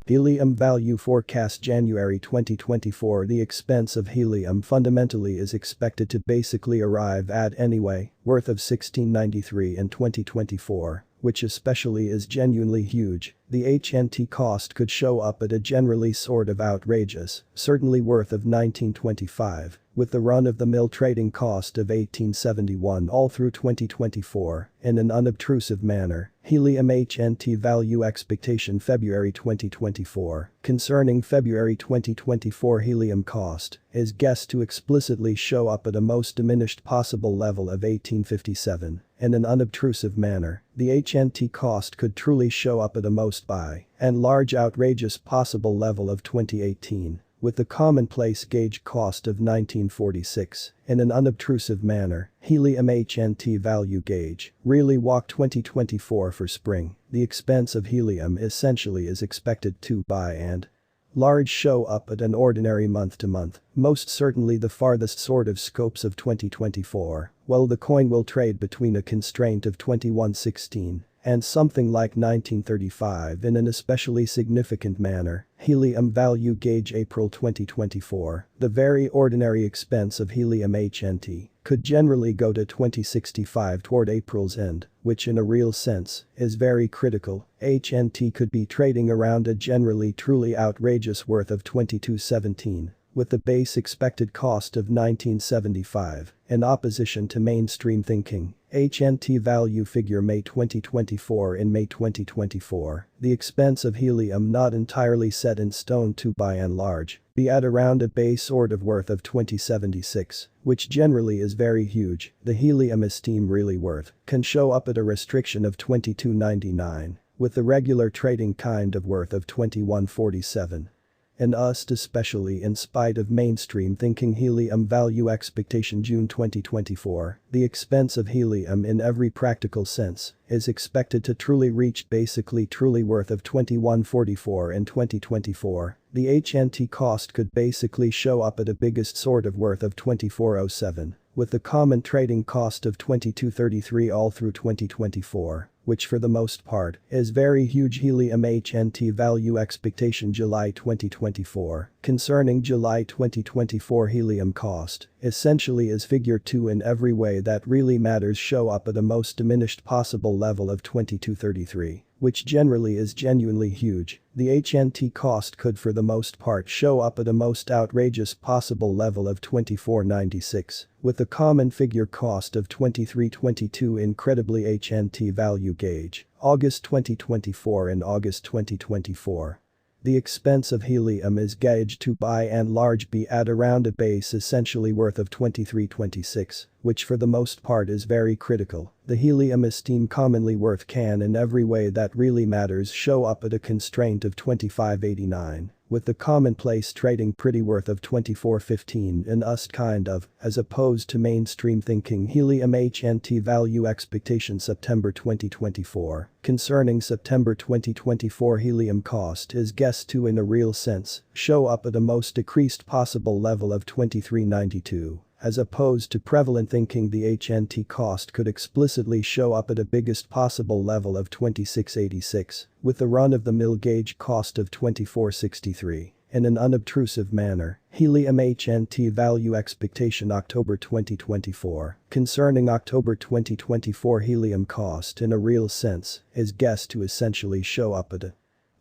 Helium value forecast January 2024. The expense of helium fundamentally is expected to basically arrive at anyway, worth of $16.93 in 2024, which especially is genuinely huge. The HNT cost could show up at a generally sort of outrageous, certainly worth of $19.25, with the run-of-the-mill trading cost of $18.71 all through 2024, in an unobtrusive manner. Helium HNT value expectation February 2024. Concerning February 2024 helium cost, is guessed to explicitly show up at a most diminished possible level of $18.57. In an unobtrusive manner, the HNT cost could truly show up at a most by and large outrageous possible level of 2018, with the commonplace gauge cost of 1946. In an unobtrusive manner, helium HNT value gauge really walk 2024 for spring. The expense of helium essentially is expected to by and large show up at an ordinary month-to-month, most certainly the farthest sort of scopes of 2024, while the coin will trade between a constraint of 2116 and something like 1935 in an especially significant manner. Helium value gauge April 2024. The very ordinary expense of helium HNT could generally go to 2065 toward April's end, which in a real sense is very critical. HNT could be trading around a generally truly outrageous worth of 2217. With the base expected cost of 1975, in opposition to mainstream thinking. HNT value figure May 2024. In May 2024, the expense of helium not entirely set in stone to by and large be at around a base sort of worth of 2076, which generally is very huge. The helium esteem really worth can show up at a restriction of 2299, with the regular trading kind of worth of 2147. And especially in spite of mainstream thinking helium value expectation June 2024, the expense of helium in every practical sense is expected to truly reach basically truly worth of 2144 in 2024. The HNT cost could basically show up at a biggest sort of worth of 2407, with the common trading cost of 2233 all through 2024. Which for the most part is very huge. Helium HNT value expectation July 2024. Concerning July 2024 helium cost, essentially is figure 2 in every way that really matters show up at a most diminished possible level of 2233. Which generally is genuinely huge. The HNT cost could for the most part show up at a most outrageous possible level of 2496, with a common figure cost of 2322. Incredibly HNT value gauge, August 2024 and August 2024. The expense of helium is gauged to by and large be at around a base essentially worth of 2326, which for the most part is very critical. The helium esteem commonly worth can in every way that really matters show up at a constraint of 2589, with the commonplace trading pretty worth of 2415 in kind of, as opposed to mainstream thinking. Helium HNT value expectation September 2024. Concerning September 2024 helium cost is guessed to in a real sense show up at a most decreased possible level of 2392. As opposed to prevalent thinking the HNT cost could explicitly show up at a biggest possible level of 2686, with the run-of-the-mill gauge cost of 2463. In an unobtrusive manner, helium HNT value expectation October 2024. Concerning October 2024 helium cost in a real sense is guessed to essentially show up at a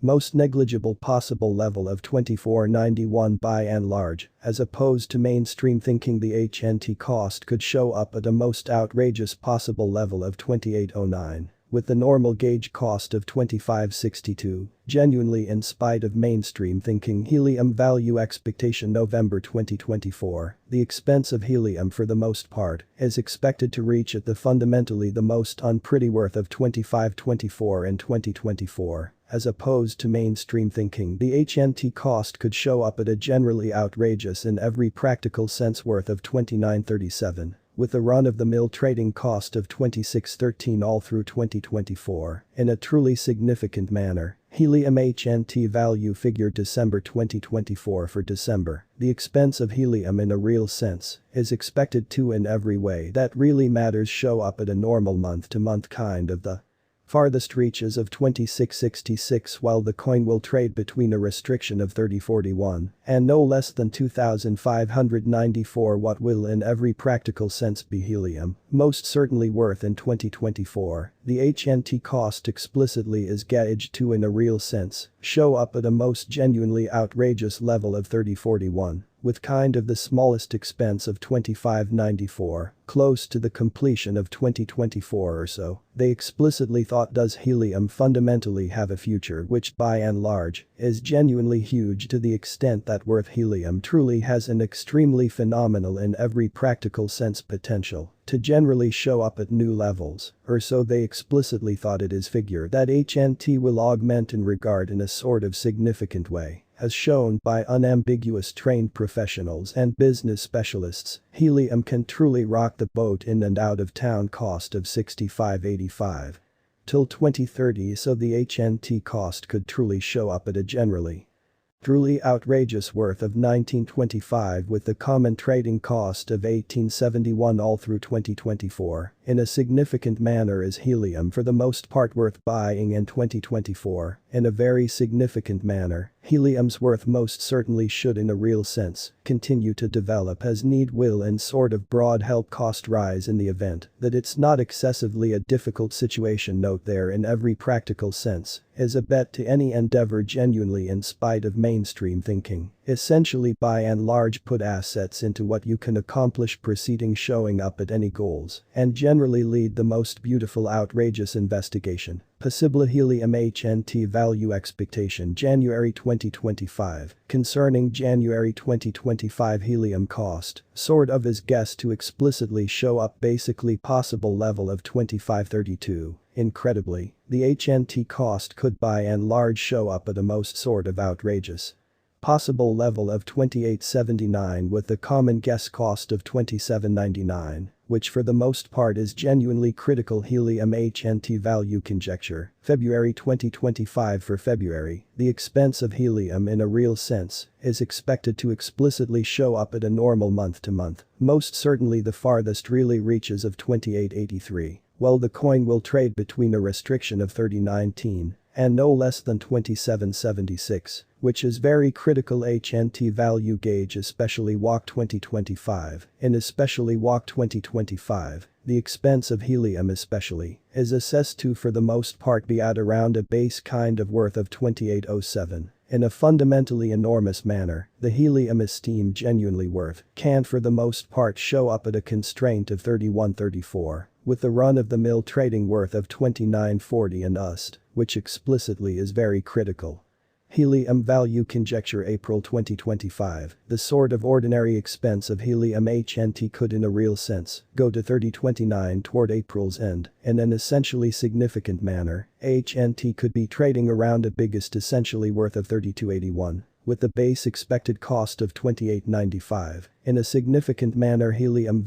most negligible possible level of 2491 by and large, as opposed to mainstream thinking the HNT cost could show up at a most outrageous possible level of 2809, with the normal gauge cost of 2562, genuinely in spite of mainstream thinking. Helium value expectation November 2024. The expense of helium for the most part is expected to reach at the fundamentally the most unpretty worth of 2524 in 2024. As opposed to mainstream thinking the HNT cost could show up at a generally outrageous in every practical sense worth of 2937, with a run-of-the-mill trading cost of 2613 all through 2024, in a truly significant manner. Helium HNT value figure December 2024 for December. The expense of helium in a real sense is expected to in every way that really matters show up at a normal month-to-month kind of the farthest reaches of 2666, while the coin will trade between a restriction of 3041 and no less than 2594. What will in every practical sense be helium most certainly worth in 2024? The HNT cost explicitly is gauged to in a real sense show up at a most genuinely outrageous level of 3041. With kind of the smallest expense of 2594, close to the completion of 2024 or so. They explicitly thought, does helium fundamentally have a future, which by and large is genuinely huge to the extent that worth helium truly has an extremely phenomenal in every practical sense potential to generally show up at new levels, or so they explicitly thought. It is figured that HNT will augment in regard in a sort of significant way. As shown by unambiguous trained professionals and business specialists, helium can truly rock the boat in and out of town cost of 6585 till 2030, so the HNT cost could truly show up at a generally truly outrageous worth of 1925 with the common trading cost of 1871 all through 2024. In a significant manner is helium for the most part worth buying in 2024. In a very significant manner, helium's worth most certainly should in a real sense continue to develop as need will and sort of broad help cost rise in the event that it's not excessively a difficult situation. Note there in every practical sense is a bet to any endeavor genuinely in spite of mainstream thinking. Essentially by and large put assets into what you can accomplish preceding showing up at any goals and generally lead the most beautiful outrageous investigation. Possible helium HNT value expectation January 2025. Concerning January 2025 helium cost, sort of is guessed to explicitly show up basically possible level of 2532. Incredibly, the HNT cost could by and large show up at a most sort of outrageous possible level of 2879 with the common guess cost of 2799, which for the most part is genuinely critical. Helium HNT value conjecture, February 2025. For February, the expense of helium in a real sense is expected to explicitly show up at a normal month to month, most certainly the farthest really reaches of 2883. While the coin will trade between a restriction of 3019 and no less than 2776, which is very critical. HNT value gauge especially walk 2025. In especially walk 2025, the expense of helium especially is assessed to for the most part be at around a base kind of worth of 2807. In a fundamentally enormous manner, the helium esteem genuinely worth can for the most part show up at a constraint of 3134. With the run-of-the-mill trading worth of 2940 and USD, which explicitly is very critical. Helium value conjecture April 2025. The sort of ordinary expense of helium HNT could in a real sense go to 3029 toward April's end. In an essentially significant manner, HNT could be trading around a biggest essentially worth of 3281. With the base expected cost of 2895. In a significant manner helium